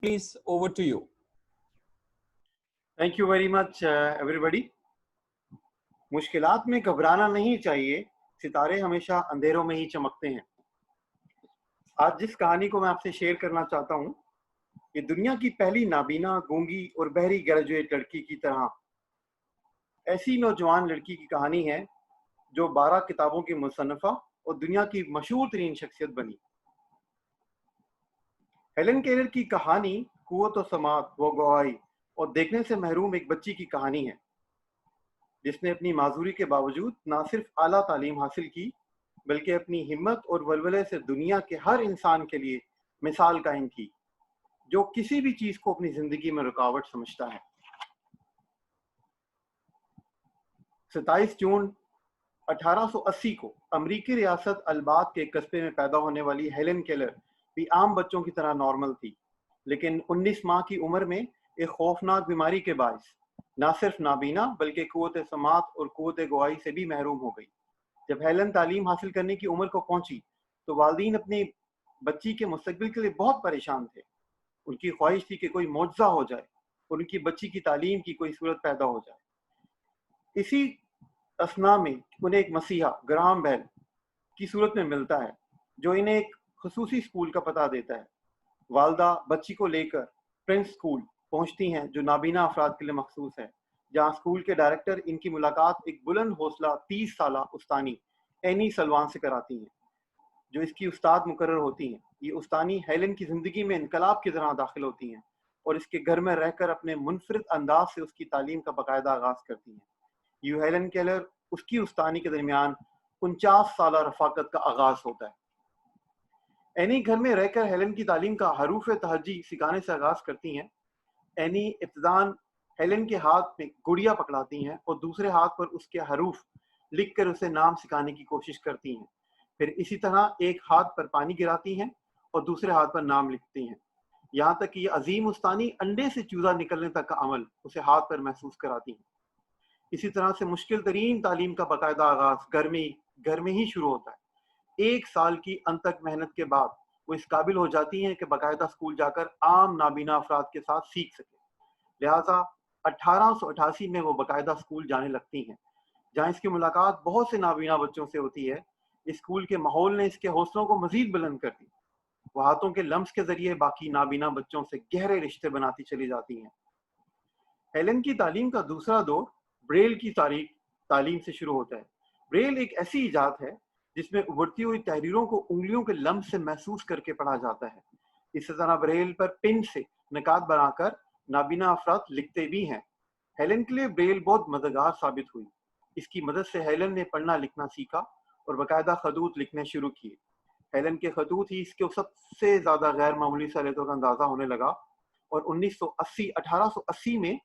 Please, over to you. Thank you very much, everybody. मुश्किलात में घबराना नहीं चाहिए, सितारे हमेशा अंधेरों में ही चमकते हैं। आज जिस कहानी को मैं आपसे शेयर करना चाहता हूँ, ये दुनिया की पहली नाबीना, गूंगी और बहरी ग्रेजुएट लड़की की तरह ऐसी नौजवान लड़की की कहानी है जो 12 किताबों की मुसन्नफ़ा और दुनिया की मशहूर तरीन शख्सियत बनी। हेलन केलर की कहानी कुव्वत व समात व गवाही और देखने से महरूम एक बच्ची की कहानी है, जिसने अपनी माजूरी के बावजूद ना सिर्फ आला तालीम हासिल की, बल्कि अपनी हिम्मत और वलवले से दुनिया के हर इंसान के लिए मिसाल कायम की, जो किसी भी चीज को अपनी जिंदगी में रुकावट समझता है। 27 जून 1880 को अमरीकी रियासत अलबात के कस्बे में पैदा होने वाली हेलन केलर भी आम बच्चों की तरह नॉर्मल थी, लेकिन 19 माह की उम्र में एक खौफनाक बीमारी के बायस ना सिर्फ नाबीना बल्कि कुव्वत समात और कुव्वत गवाही से भी महरूम हो गई। जब हेलन तालीम हासिल करने की उम्र को पहुंची तो वालिदैन अपनी बच्ची के मुस्तकबिल के लिए बहुत परेशान थे। उनकी ख्वाहिश थी कि कोई मौजज़ा हो जाए और उनकी बच्ची की तालीम की कोई सूरत पैदा हो जाए। इसी असना में उन्हें एक मसीहा ग्राहम बेल की सूरत में मिलता है, जो इन्हें एक खसूसी स्कूल का पता देता है। वालदा बच्ची को लेकर प्रिंस स्कूल पहुंचती हैं, जो नाबीना अफराद के लिए मखसूस है, जहां स्कूल के डायरेक्टर इनकी मुलाकात एक बुलंद हौसला 30 साला उस्तानी एनी सलवान से कराती हैं, जो इसकी उस्ताद मुकर्रर होती हैं। ये उस्तानी हेलन की ज़िंदगी में इनकलाब की तरह दाखिल होती हैं और इसके घर में रहकर अपने मुनफरिद अंदाज से उसकी तालीम का बाकायदा आगाज़ करती हैं। यू हेलन केलर उसकी उस्तानी के दरमियान 49 साला रफाकत का आगाज़ होता है। एनी घर में रहकर हेलन की तालीम का हरूफ तहजी सिखाने से आगाज़ करती हैं। एनी इब्तदान हेलन के हाथ में गुड़िया पकड़ाती हैं और दूसरे हाथ पर उसके हरूफ लिख कर उसे नाम सिखाने की कोशिश करती हैं। फिर इसी तरह एक हाथ पर पानी गिराती हैं और दूसरे हाथ पर नाम लिखती हैं, यहाँ तक कि अजीम उस्तानी अंडे से चूजा निकलने तक का अमल उसे हाथ पर महसूस कराती हैं। इसी तरह से मुश्किल तरीन तालीम का बाकायदा आगाज घर में ही शुरू होता है। 1 साल की अनथक मेहनत के बाद वो इस काबिल हो जाती हैं कि बाकायदा स्कूल जाकर आम नाबीना अफराद के साथ सीख सके। लिहाजा 1888 में वो बाकायदा स्कूल जाने लगती हैं, जहाँ इसकी मुलाकात बहुत से नाबीना बच्चों से होती है। स्कूल के माहौल ने इसके हौसलों को मजीद बुलंद कर दी। वो हाथों के लम्स के जरिए बाकी नाबीना बच्चों से गहरे रिश्ते बनाती चली जाती हैं। हेलन की तालीम का दूसरा दौर ब्रेल की तालीम से शुरू होता है। ब्रेल एक ऐसी इजाद है जिसमें उभरती हुई तहरीरों को उंगलियों के लम्स से महसूस करके पढ़ा जाता है। इसी तरह ब्रेल पर पिन से निकात बनाकर नाबीना अफराद लिखते भी हैं। हेलन के लिए ब्रेल बहुत मददगार साबित हुई। इसकी मदद से हेलन ने पढ़ना लिखना सीखा और बाकायदा खतूत लिखने शुरू किए। हेलन के खतूत ही इसके सबसे ज़्यादा गैर मामूली सलाहियतों का अंदाज़ा होने लगा और 1880 में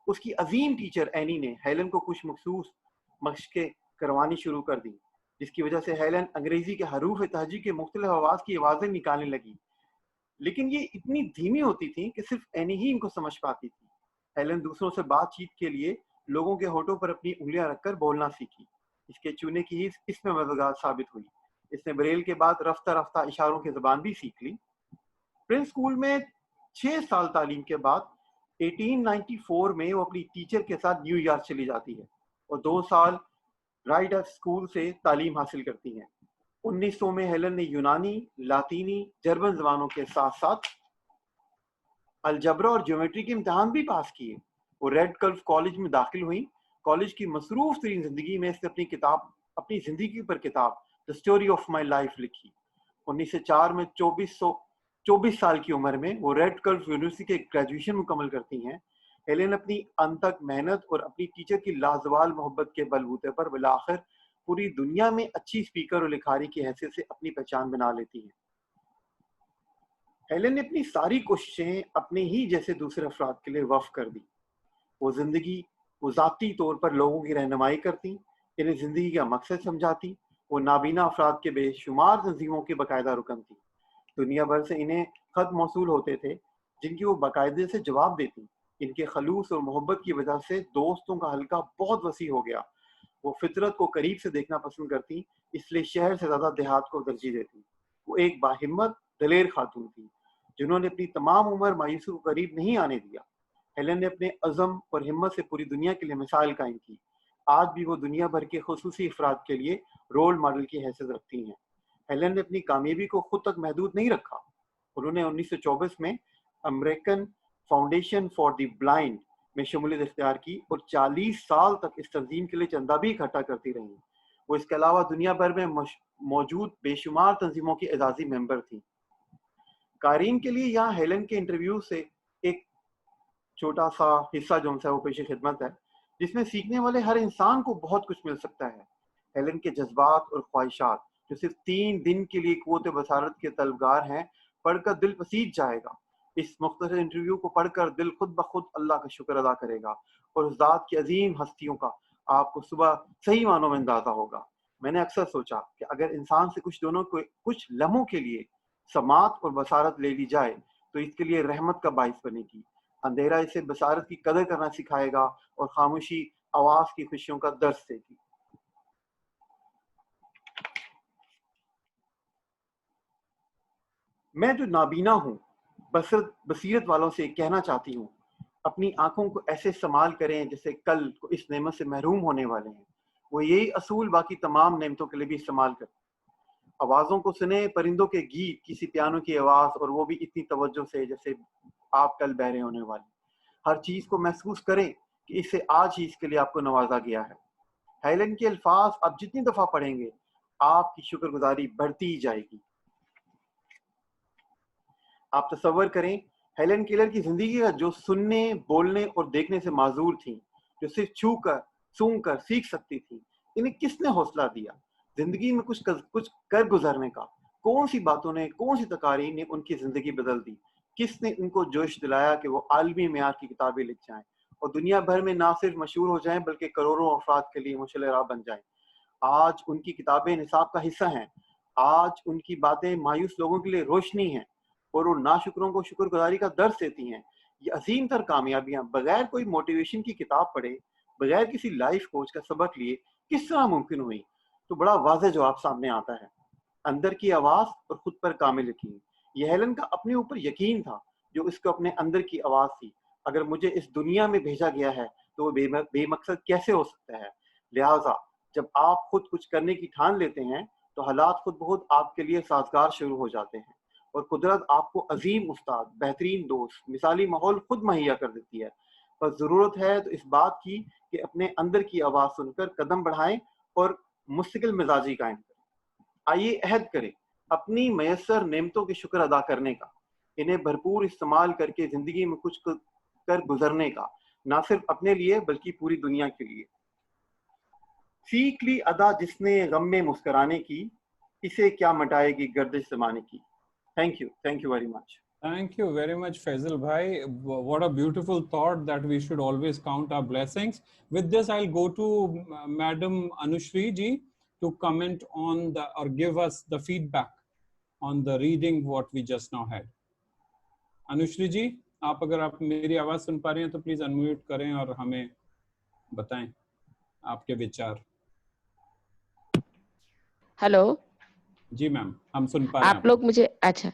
उसकी अजीम टीचर एनी ने हेलन को कुछ मखसूस मशक़ें करवानी शुरू कर दी, जिसकी वजह से हेलन अंग्रेज़ी के हरूफ तहजी के मुख्तलिफ आवाज़ की आवाज़ें निकालने लगी, लेकिन ये इतनी धीमी होती थी कि सिर्फ एनी ही इनको समझ पाती थी। हेलन दूसरों से बातचीत के लिए लोगों के होठों पर अपनी उंगलियां रखकर बोलना सीखी। इसके चूने की हिस्स इसमें मददगार साबित हुई। इसने ब्रेल के बाद रफ्ता रफ्ता इशारों की ज़बान भी सीख ली। प्रिंस स्कूल में 6 साल तालीम के बाद 1894 में वो अपनी टीचर के साथ न्यूयॉर्क चली जाती है और 2 साल राइडर स्कूल से तालीम हासिल करती हैं। 1900 में हेलन ने यूनानी, लातीनी, जर्मन जबानों के साथ साथ अलजबरा और ज्योमेट्री के इम्तिहान भी पास किए। वो रेड कल्फ कॉलेज में दाखिल हुई। कॉलेज की मसरूफ तरीन जिंदगी में इसने अपनी जिंदगी पर किताब the story of my life लिखी। 1904 में 24 साल की उम्र में वो रेड कल्फ यूनिवर्सिटी के ग्रेजुएशन मुकम्मल करती हैं। हेलेन अपनी अनथक मेहनत और अपनी टीचर की लाजवाल मोहब्बत के बलबूते पर बिलाखिर पूरी दुनिया में अच्छी स्पीकर और लिखारी की हैसियत से अपनी पहचान बना लेती हैं। हेलेन ने अपनी सारी कोशिशें अपने ही जैसे दूसरे अफराद के लिए वक्फ कर दी। वो ज़ाती तौर पर लोगों की रहनुमाई करती, इन्हें ज़िंदगी का मकसद समझाती। वो नाबीना अफराद के बेशुमार तंजीमों की बाकायदा रुकन थी। दुनिया भर से इन्हें खत मौसूल होते थे, जिनकी वो बाकायदे से जवाब देती। इनके खलूस और मोहब्बत की वजह से दोस्तों का हल्का बहुत वसी हो गया। वो फितरत को करीब से देखना पसंद करती, इसलिए शहर से ज़्यादा देहात को तरजीह देती। वो एक बाहिम्मत दलेर खातून थी, جنہوں نے اپنی تمام عمر مایوسی کو قریب نہیں آنے دیا. ہیلن نے اپنے عزم اور ہمت سے پوری دنیا کے لیے مثال قائم کی. آج بھی وہ دنیا بھر کے خصوصی افراد کے لیے رول ماڈل کی حیثیت رکھتی ہیں. ہیلن نے اپنی کامیابی کو خود تک محدود نہیں رکھا. انہوں نے 1924 میں American foundation for the blind میں شمولیت اختیار کی اور 40 سال تک اس تنظیم کے لیے چندہ بھی اکٹھا کرتی رہی. وہ اس کے علاوہ دنیا بھر میں موجود بے شمار تنظیموں کی اعزازی ممبر تھیں. قارئین کے لیے یہاں ہیلن کے انٹرویو سے ایک چھوٹا سا حصہ جو ہے وہ پیش خدمت ہے، جس میں سیکھنے والے ہر انسان کو بہت کچھ مل سکتا ہے. ہیلن کے جذبات اور خواہشات جو صرف 3 دن کے لیے قوت بصارت کے طلبگار ہیں پڑھ کر دل پسیج جائے گا. اس مختصر انٹرویو کو پڑھ کر دل خود بخود اللہ کا شکر ادا کرے گا اور اس ذات کی عظیم ہستیوں کا آپ کو صبح صحیح معنوں میں اندازہ ہوگا. میں نے اکثر سوچا کہ اگر انسان سے کچھ لمحوں کے لیے سماعت اور بصارت لے لی جائے تو اس کے لیے رحمت کا باعث بنے گی. اندھیرا اسے بصارت کی قدر کرنا سکھائے گا اور خاموشی آواز کی خوشیوں کا درس دے گی. میں جو نابینا ہوں بصیرت والوں سے کہنا چاہتی ہوں، اپنی آنکھوں کو ایسے استعمال کریں جیسے کل کو اس نعمت سے محروم ہونے والے ہیں. وہ یہی اصول باقی تمام نعمتوں کے لیے بھی استعمال کریں. آوازوں کو سنیں، پرندوں کے گیت، کسی پیانو کی آواز، اور وہ بھی اتنی توجہ سے جیسے آپ کل بہرے ہونے والے. ہر چیز کو محسوس کریں کہ اسے آج ہی اس کے لیے آپ کو نوازا گیا ہے. ہیلن کے الفاظ آپ جتنی دفعہ پڑھیں گے آپ کی شکر گزاری بڑھتی ہی جائے گی. آپ تصور کریں ہیلن کیلر کی زندگی کا جو سننے، بولنے اور دیکھنے سے معذور تھیں، جو صرف چھو کر سونگ کر سیکھ سکتی تھی، انہیں کس نے حوصلہ دیا زندگی میں کچھ کر گزرنے کا؟ کون سی باتوں نے، کون سی تقاریر نے ان کی زندگی بدل دی؟ کس نے ان کو جوش دلایا کہ وہ عالمی معیار کی کتابیں لکھ جائیں اور دنیا بھر میں نہ صرف مشہور ہو جائیں بلکہ کروڑوں افراد کے لیے مشعل راہ بن جائیں؟ آج ان کی کتابیں نصاب کا حصہ ہیں. آج ان کی باتیں مایوس لوگوں کے لیے روشنی ہیں اور ان ناشکروں کو شکر گزاری کا درس دیتی ہیں. یہ عظیم تر کامیابیاں بغیر کوئی موٹیویشن کی کتاب پڑھے، بغیر کسی لائف کوچ کا سبق لیے کس طرح ممکن ہوئی؟ تو بڑا واضح جواب سامنے آتا ہے: اندر کی آواز اور خود پر کامل یقین. یہ ہیلن کا اپنے اوپر یقین تھا جو اس کو اپنے اندر کی آواز تھی. اگر مجھے اس دنیا میں بھیجا گیا ہے تو وہ بے مقصد کیسے ہو سکتا ہے؟ لہٰذا جب آپ خود کچھ کرنے کی ٹھان لیتے ہیں تو حالات خود بخود آپ کے لیے سازگار شروع ہو جاتے ہیں اور قدرت آپ کو عظیم استاد، بہترین دوست، مثالی ماحول خود مہیا کر دیتی ہے. بس ضرورت ہے تو اس بات کی کہ اپنے اندر کی آواز سن کر قدم بڑھائیں اور مستقل مزاجی قائم کریں. آئیے عہد کریں اپنی میسر نعمتوں کے شکر ادا کرنے کا، انہیں بھرپور استعمال کر کے زندگی میں کچھ کر گزرنے کا، نہ صرف اپنے لیے بلکہ پوری دنیا کے لیے. سیکھ لی ادا جس نے غم میں مسکرانے کی، اسے کیا مٹائے گی گردش زمانے کی. Thank you very much. Thank you very much, Faisal bhai. What a beautiful thought that we should always count our blessings. With this, I'll go to Madam Anushri ji to comment on or give us the feedback on the reading what we just now had. Anushri ji, آپ اگر آپ میری آواز سن پا رہے ہیں تو please unmute کریں اور ہمیں بتائیں آپ کے وچار. ہلو جی میم، ہم سن پا رہے ہیں آپ لوگ مجھے. اچھا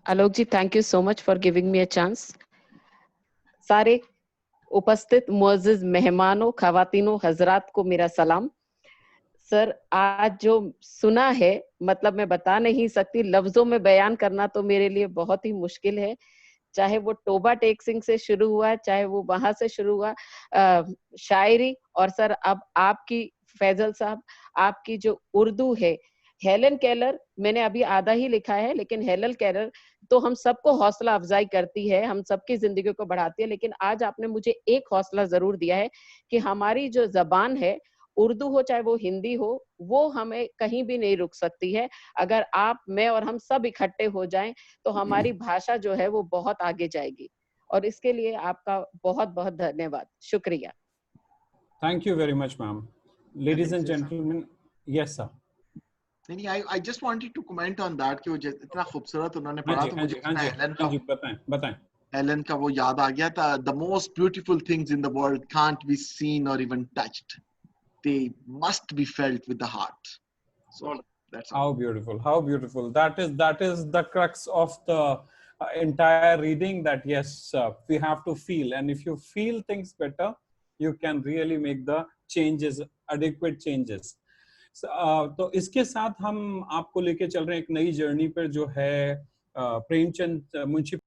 Alok ji, thank you so much for giving me a chance. سارے اپستھت معزز مہمانوں، خواتینوں، حضرات کو میرا سلام. سر آج جو سنا ہے مطلب میں بتا نہیں سکتی، لفظوں میں بیان کرنا تو میرے لیے بہت ہی مشکل ہے. چاہے وہ ٹوبا ٹیک سنگھ سے شروع ہوا، چاہے وہ وہاں سے شروع ہوا شاعری، اور سر اب آپ کی فیضل صاحب آپ کی جو اردو ہے. ہیلن کیلر میں نے ابھی آدھا ہی لکھا ہے، لیکن ہیلن کیلر تو ہم سب کو حوصلہ افزائی کرتی ہے، ہم سب کی زندگی کو بڑھاتی ہے. لیکن آج آپ نے مجھے ایک حوصلہ ضرور دیا ہے کہ ہماری جو زبان ہے، اردو ہو چاہے وہ ہندی ہو، وہ ہمیں کہیں بھی نہیں رک سکتی ہے. اگر آپ، میں اور ہم سب اکٹھے ہو جائیں تو ہماری بھاشا جو ہے وہ بہت آگے جائے گی. اور اس کے لیے آپ کا بہت بہت دھنیہ واد، شکریہ. Thank you very much, ma'am. Ladies and gentlemen, yes sir. I just wanted to comment on that کہ وہ اتنا خوبصورت انہوں نے پڑھا تو مجھے بتائیں. ہیلن کا وہ یاد آ گیا تھا. The most beautiful things in the world can't be seen or even touched. They must be felt with the heart. So That's all. How beautiful. That is the crux of the entire reading, that yes, we have to feel, and if you feel things better, you can really make the changes, adequate changes. तो इसके साथ हम आपको लेके चल रहे हैं एक नई जर्नी पर, जो है प्रेमचंद मुंशी